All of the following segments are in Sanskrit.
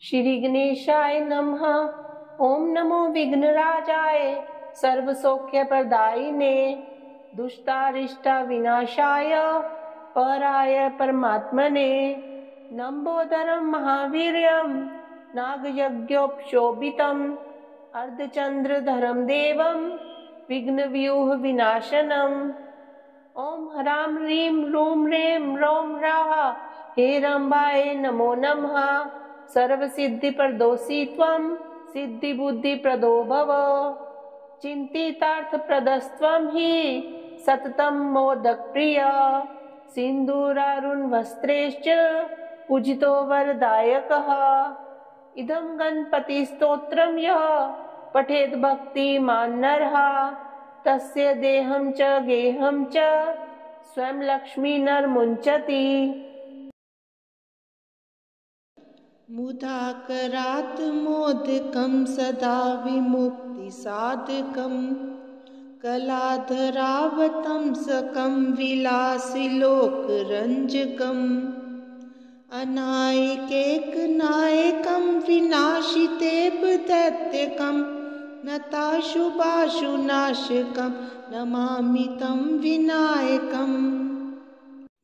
श्री गणेशाय नमः। ओम नमो विघ्नराजाय सर्वसौख्यप्रदायिने दुष्टारिष्टा विनाशाय पराय परमात्मने लंबोदरं महावीर्यं नागयज्ञोपशोभितम् अर्धचंद्रधरं देवं विघ्नव्यूह विनाशनम्। ओम ह्रां ह्रीं रूं रें रौं राः हेरम्बाय नमो नमः। सर्वसिद्धिप्रदोषि त्वं सिद्धिबुद्धिप्रदो भव। चिन्तितार्थप्रदस्त्वं हि सततं मोदकप्रिय। सिन्दूरारुणवस्त्रैश्च पूजितो वरदायकः। इदं गणपतिस्तोत्रं यः पठेत् भक्तिमान् नरः तस्य देहं च गेहं च स्वयं लक्ष्मी नरमुञ्चति। मुदाकरात् मोदकं सदा विमुक्तिसाधकं कलाधरावतंसकं विलासिलोकरञ्जकम् अनायकैकनायकं विनाशितेव दैत्यकं नताशुभाशुनाशकं नमामि तं विनायकम्।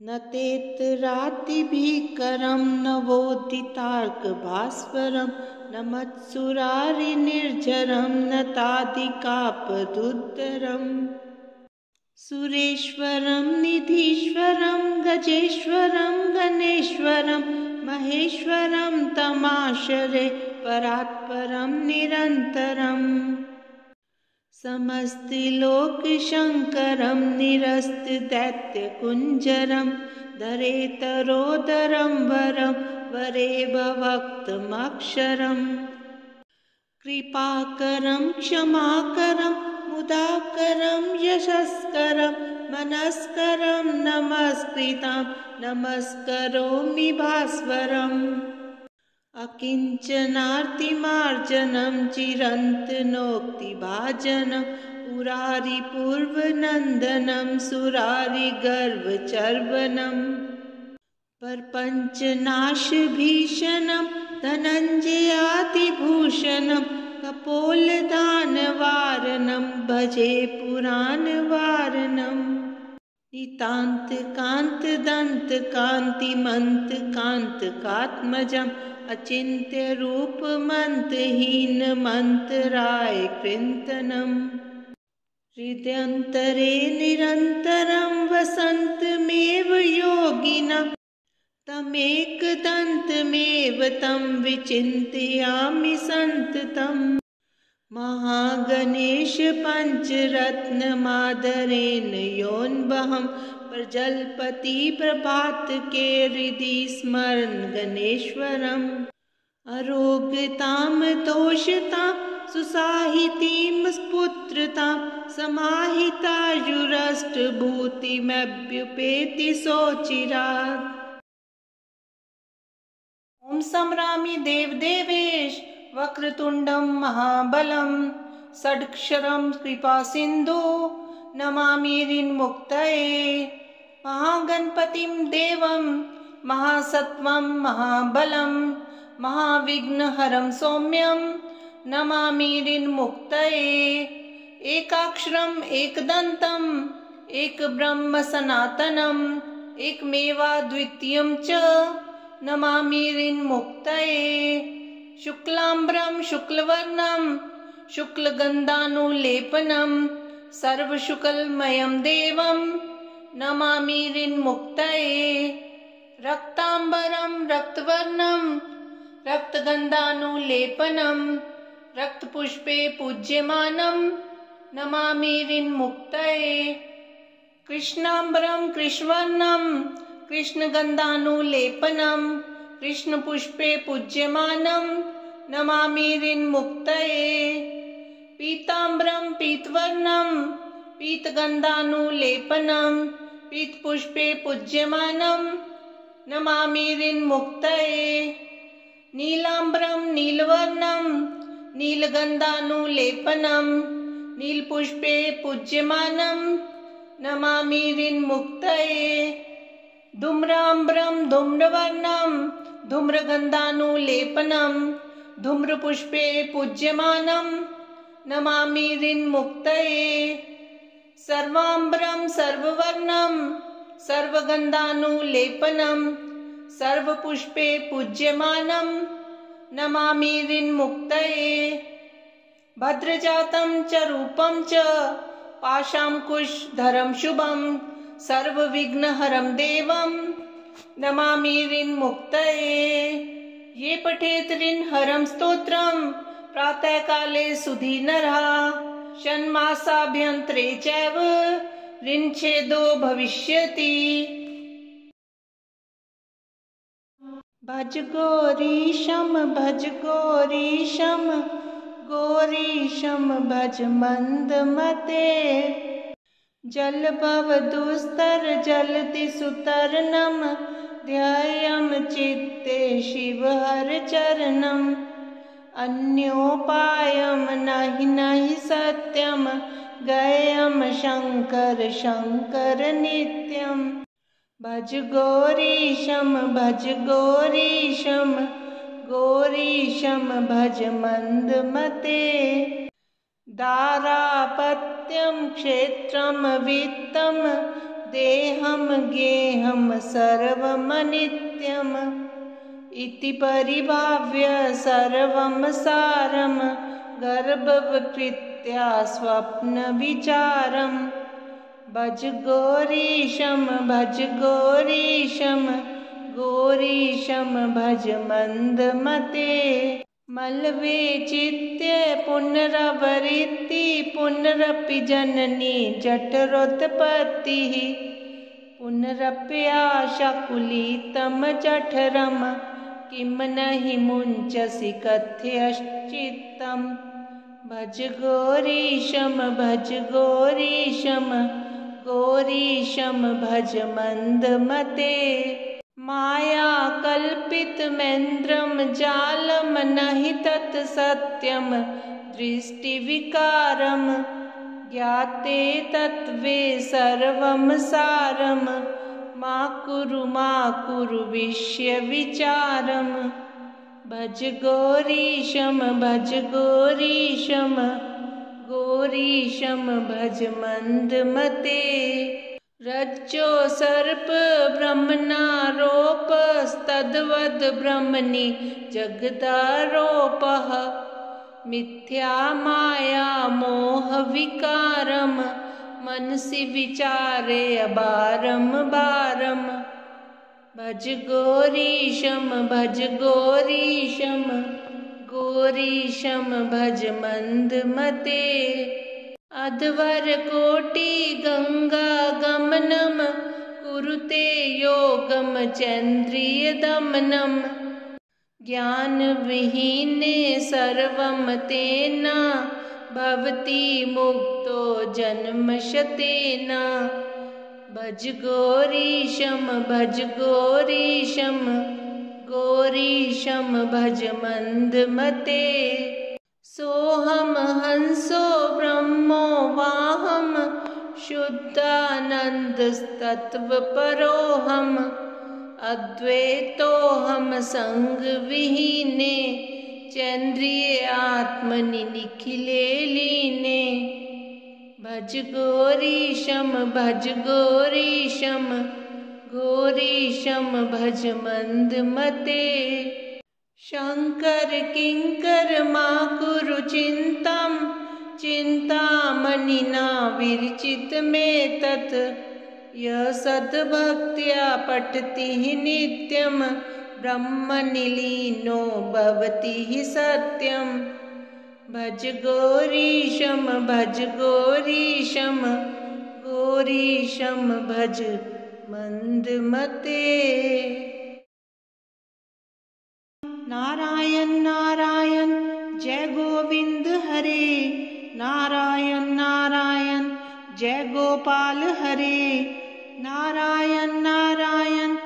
नतेतरातिभीकरं नवोदितार्कभास्वरं नमत्सुरारिनिर्झरं नतादिकापदुद्धरम् सुरेश्वरं निधीश्वरं गजेश्वरं गणेश्वरं महेश्वरं तमाश्रये परात्परं निरन्तरम् समस्तिलोकशङ्करं निरस्तदैत्यकुञ्जरं धरेतरोदरं वरं वरेव वक्तमक्षरम् कृपाकरं क्षमाकरं मुदाकरं यशस्करं मनस्करं नमस्कृतं नमस्करोमि भास्वरम् अकिञ्चनार्तिमार्जनं चिरन्तनोक्तिभाजनं पुरारिपूर्वनन्दनं सुरारिगर्वचर्वणम् परपञ्चनाशभीषणं धनञ्जयातिभूषणं कपोलदानवारणं भजे पुराणवारणम् नितान्तकान्तदन्तकान्तिमन्तकान्तकात्मजम् अचिन्त्यरूपमन्तहीनमन्तराय कृन्तनम् हृदयन्तरे निरन्तरं वसन्तमेव योगिनं तमेकदन्तमेव तं विचिन्तयामि सन्ततम् महागणेश पञ्चरत्नमादरेण योऽन्वहं प्रजलपति प्रभातके हृदि स्मरन् गणेश्वरम् अरोगतां तोषतां सुसाहितीं पुत्रतां समाहितायुरष्टभूतिमभ्युपेति सोचिरात्। ओम संरामि देवदेवेश वक्रतुण्डं महाबलं षड्क्षरं कृपासिन्धु नमामि ऋन्मुक्तये। महागणपतिं देवं महासत्त्वं महाबलं महाविघ्नहरं सौम्यं नमामि ऋन्मुक्तये। एकाक्षरम् एकदन्तम् एकब्रह्म सनातनम् एकमेवाद्वितीयं च नमामि ऋन्मुक्तये। शुक्लाम्बरं शुक्लवर्णं शुक्लगन्धानुलेपनं सर्वशुक्लमयं देवं नमामि ऋन्मुक्तये। रक्ताम्बरं रक्तवर्णं रक्तगन्धानुलेपनं रक्तपुष्पे पूज्यमानं नमामि ऋन्मुक्तये। कृष्णाम्बरं कृष्णवर्णं कृष्णगन्धानुलेपनं कृष्णपुष्पे पूज्यमानं नमामि ऋन्मुक्तये। पीताम्बरं पीतवर्णं पीतगन्धानुलेपनं पीतपुष्पे पूज्यमानं नमामि ऋन्मुक्तये। नीलाम्बरं नीलवर्णं नीलगन्धानुलेपनं नीलपुष्पे पूज्यमानं नमामि ऋन्मुक्तये। धूम्राम्बरं धूम्रवर्णं धूम्रगन्धानुलेपनं धूम्रपुष्पे पूज्यमानं नमामि ऋन्मुक्तये। सर्वाम्बरं सर्ववर्णं सर्वगन्धानुलेपनं सर्वपुष्पे पूज्यमानं नमामि ऋन्मुक्तये। भद्रजातं च रूपं च पाशाङ्कुशधरं शुभं सर्वविघ्नहरं देवं नमामि ऋन्मुक्तये। ये पठेत् ऋन्हरं स्तोत्रं प्रातःकाले सुधीनरः षण्मासाभ्यन्तरे चैव ऋन्छेदो भविष्यति। भज गौरीशं भज गौरीशं गौरीशं भज मन्दमते। जलभवदुस्तर जलधिसुतरणं ध्येयं चित्ते शिवहरचरणम्। अन्योपायं नहि सत्यं ज्ञेयं शङ्कर शङ्कर नित्यम्। भज गौरीशं भज गौरीशं गौरीशं भज मन्दमते। दारापत्यं क्षेत्रं वित्तं देहं गेहं सर्वमनित्यम्। इति परिभाव्य सर्वं सारं गर्भवकृत्या स्वप्नविचारम्। भज गौरीशं भज गौरीशं गौरीशं भज मन्दमते। मल्वे चित्ते पुनरवृत्ति पुनरपि जननी जठरोत्पत्तिः। पुनरप्याशाकुलितं जठरं किं नहि मुञ्चसि कथयश्चित्तम्। भज गौरीशं भज गौरीशं गौरीशं भज मन्दमते। मायाकल्पितमेन्द्रं जालं नहि तत् सत्यं दृष्टिविकारं। ज्ञाते तत्त्वे सर्वं सारं मा कुरु विषयविचारम्। भज गौरीशं भज गौरीशं गौरीशं भज मन्दमते। रज्जो सर्प ब्रह्मणारोपस्तद्वद् ब्रह्मणि जगदारोपः। मिथ्या माया मोहविकारं मनसि विचारे अबारं बारम्। भज गौरीशं भज गौरीशं गौरीशं भज मन्दमते। अध्वरकोटि गंगा गमनं कुरुते योगं चन्द्रियदमनं। ज्ञानविहीने सर्वं तेन भवति मुक्तो जन्मशतेन। भज गौरीशं भज गौरीशं गौरीशं भज मन्दमते। सोऽहं हंसो ब्रह्मो वाहं शुद्धानन्दस्तत्त्वपरोऽहम्। अद्वैतोऽहं सङ्गविहीने चन्द्रिये आत्मनि निखिले लीने। भज गौरीशं भज गौरीशं गौरीशं भज मन्दमते। शङ्कर किङ्कर मा कुरु चिन्तां चिन्तामणिना विरचितमेतत्। यः सद्भक्त्या पठति नित्यं ब्रह्मणि लीनो भवति सत्यम्। भज गौरीशं भज गौरीशं गौरीशं भज मन्दमते। नारायण नारायण जय गोविंद हरे। नारायण नारायण जय गोपाल हरे। नारायण नारायण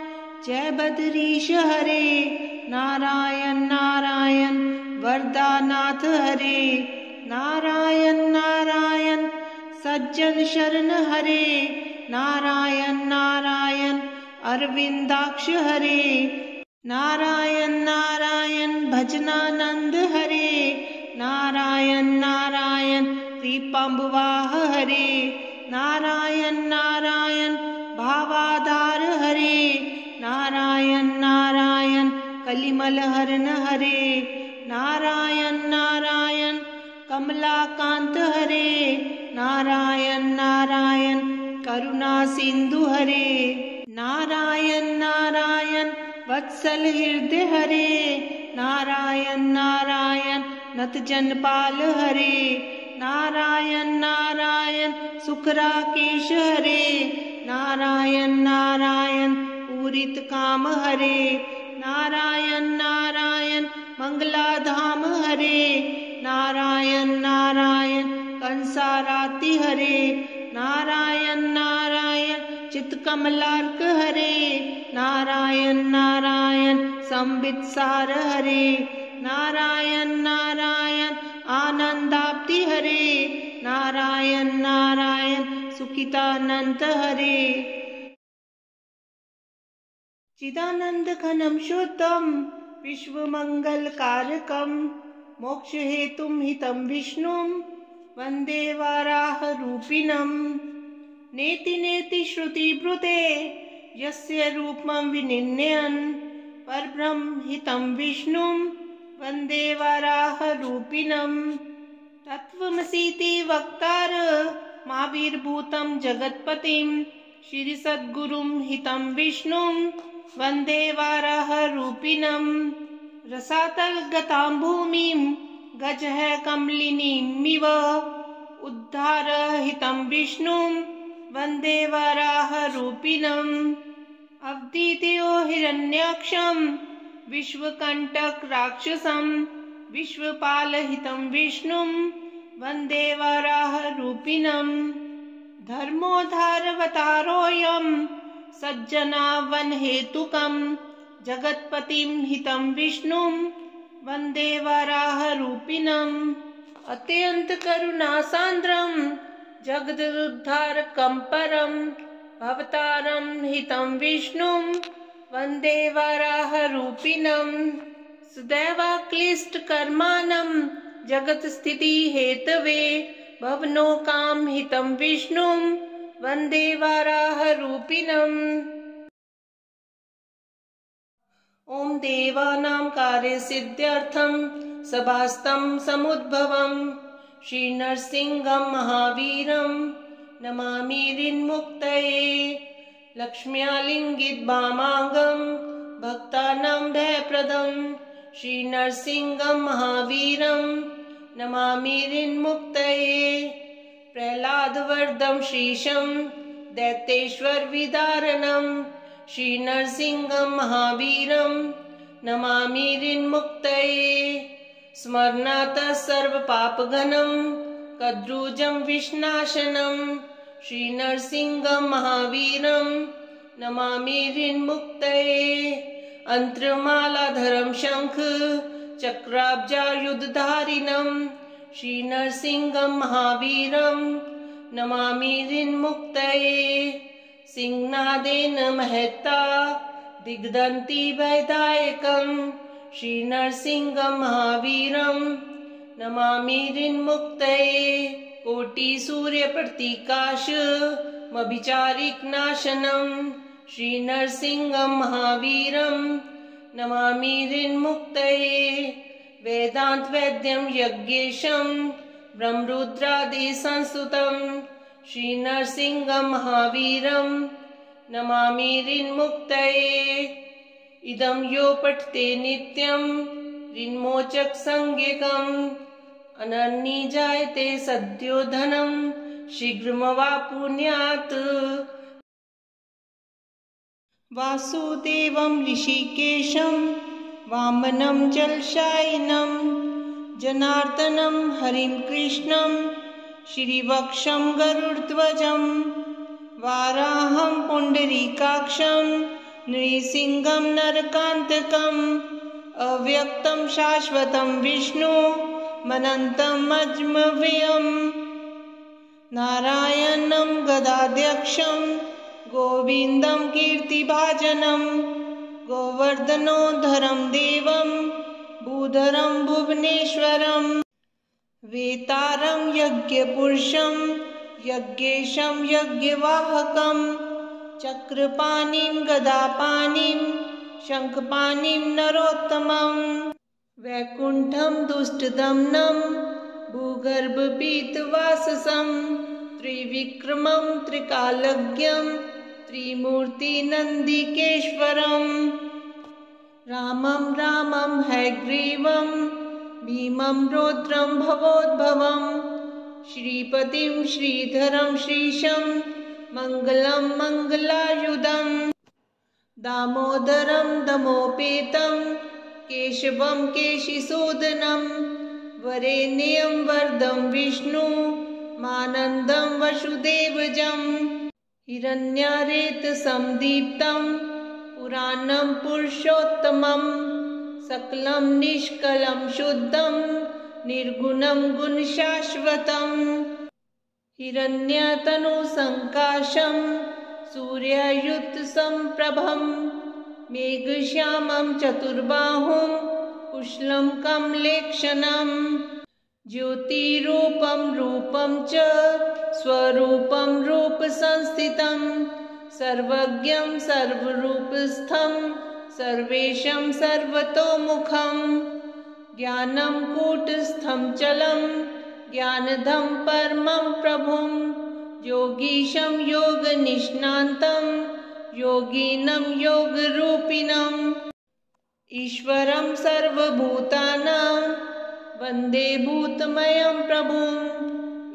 जय बद्रीश हरे। नारायण नारायण वरदानाथ हरे। नारायण नारायण सज्जन शरण हरे। नारायण नारायण अरविंदाक्ष हरे। नारायण नारायण भजनानंद हरे, नारायण नारायण कृपाम्बुवाह हरे, नारायण नारायण भावाधार हरे, नारायण नारायण कलिमलहरण हरे, नारायण नारायण कमलाकांत हरे, नारायण नारायण करुणा सिंधु हरे, नारायण नारायण वत्सल हृदय हरे, नारायण नारायण नत जनपाल हरे, नारायण नारायण सुखराकेश हरे, नारायण नारायण पूरित काम हरे, नारायण नारायण मंगलाधाम हरे, नारायण नारायण कंसाराति हरे, नारायण नारायण चित्कमलार्क हरे, नारायण नारायण संबितसार हरे, नारायण नारायण आनंदाप्ति हरे, नारायण नारायण सुखितानंद हरे, चिदानंद घनम शुद्धम विश्वमंगल कारकम मोक्ष हेतुम हितम विष्णुम वंदे वाराह रूपिणम, नेति नेति श्रुति ब्रुते यस्य रूपम विनिन्यन् परब्रह्म हितं विष्णुं वंदे वाराह रूपिणम्, तत्त्वमसीति वक्तार माविर्भूतं जगत्पतिं श्री सद्गुरुं हितं विष्णुं वंदे वाराह रूपिणम्, रसातल गतां भूमिं गजः कमलिनीमिव उद्धार हितं विष्णुं वंदे वाराह रूपिणम्, अवधीतयो हिरण्याक्षं विश्वकंटक राक्षसं विश्वपाल हितं विष्णुं वंदे वाराह रूपिणम्, धर्मोद्धारवतारोऽयं सज्जनावन हेतुकं जगत्पतिं हितं विष्णुं वंदे वाराह रूपिणम्, अत्यंत करुणासान्द्रं जगदुद्धारकं परं भवतारं हितं विष्णुं वंदे वाराह रूपिणम्, सदैवाक्लिष्टकर्माणं जगत्स्थिति हेतवे भवनोकां हितं विष्णुं वंदे वाराह रूपिणम्। ओम देवानां कार्यसिद्ध्यर्थं सभास्तं समुद्भवं श्री नरसिंहं महावीरं नमामि ऋन्मुक्तये, लक्ष्म्यालिङ्गित वामाङ्गं भक्तानां भयप्रदं श्री नरसिंहं महावीरं नमामि ऋन्मुक्तये, प्रह्लादवरदं श्रीशं दैत्येश्वर विदारणं श्री नरसिंहं महावीरं नमामि ऋन्मुक्तये, स्मरणातः सर्वपापघ्नं कद्रुजं विष्णाशनं श्री नरसिंहं महावीरं नमामि ऋन्मुक्तये, अंत्रमालाधरं शंख चक्राब्जायुधधारिणं श्री नरसिंहं महावीरं नमामि ऋन्मुक्तये, सिंहनादेन महता दिग्दन्ति वैदायकं श्री नरसिंहं महावीरं नमामि ऋन्मुक्तये, कोटिसूर्यप्रतीकाशमभिचारिकनाशनं श्री नरसिंहं महावीरं नमामि ऋन्मुक्तये, वेदान्तवैद्यं यज्ञेशं ब्रह्मरुद्रादिसंस्तुतं श्री नरसिंहं महावीरं नमामि ऋन्मुक्तये, इदं यो पठते नित्यं ऋन्मोचक संज्ञकम् अनन्यी जायते सद्यो धनं शीघ्रमवाप्नुयात्, वासुदेवं ऋषिकेशं वामनं जलशायिनं जनार्दनं हरिं कृष्णं श्रीवक्षं गरुडध्वजं वाराहं पुण्डरीकाक्षं नृसिंहं नरकान्तकम् अव्यक्तं शाश्वतं विष्णु मनन्तं अजमव्ययम्, नारायणं गदाध्यक्षं गोविन्दं कीर्तिभाजनं गोवर्धनोद्धरं देवं भूधरं भुवनेश्वरं वेतारं यज्ञपुरुषं यज्ञेशं यज्ञवाहकं चक्रपाणिं गदापाणिं शङ्खपाणिं नरोत्तमं वैकुण्ठं दुष्टदमनं भूगर्भपीतवाससं त्रिविक्रमं त्रिकालज्ञं त्रिमूर्तिनन्दिकेश्वरं रामं रामं हयग्रीवं भीमं रौद्रं भवोद्भवं श्रीपतिं श्रीधरं श्रीशं मङ्गलं मङ्गलायुधं दामोदरं दमोपेतं केशवं केशिसूदनं वरेण्यं वरदं विष्णु मानन्दं वसुदेवजं हिरण्यारेतसंदीप्तं पुराणं पुरुषोत्तमं सकलं निष्कलं शुद्धं निर्गुणं गुणशाश्वतं हिरण्यतनुसङ्काशं सूर्यायुतसम्प्रभं मेघश्यामं चतुर्बाहुं कुशलं कमलेक्षणं ज्योतिरूपं रूपं च स्वरूपं रूपसंस्थितं सर्वज्ञं सर्वरूपस्थं सर्वेशं सर्वतोमुखं ज्ञानं कूटस्थं चलं ज्ञानदं परमं प्रभुं योगीशं योगनिष्णान्तं योगिनं योगरूपिणम् ईश्वरं सर्वभूतानां वन्दे भूतमयं प्रभुं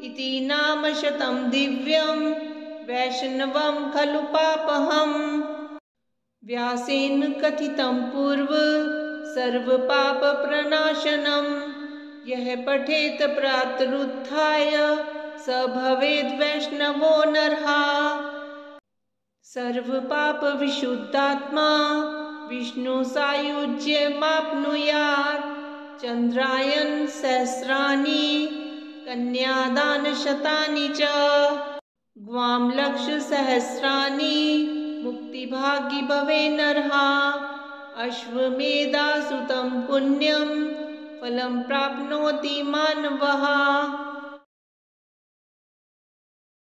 इति नामशतं दिव्यं वैष्णवं खलु पापहम् व्यासेन कथितं पूर्व सर्वपापप्रणाशनं यः पठेत प्रातरुत्थाय स भवेद् वैष्णवो नरः सर्वपापविशुद्धात्मा विष्णुसायुज्यमाप्नुयात् चन्द्रायन सहस्राणि कन्यादानशतानि च ग्वां लक्षसहस्राणि मुक्तिभागी भवे नरः अश्वमेधासुतं पुण्यं फलं प्राप्नोति मानवः।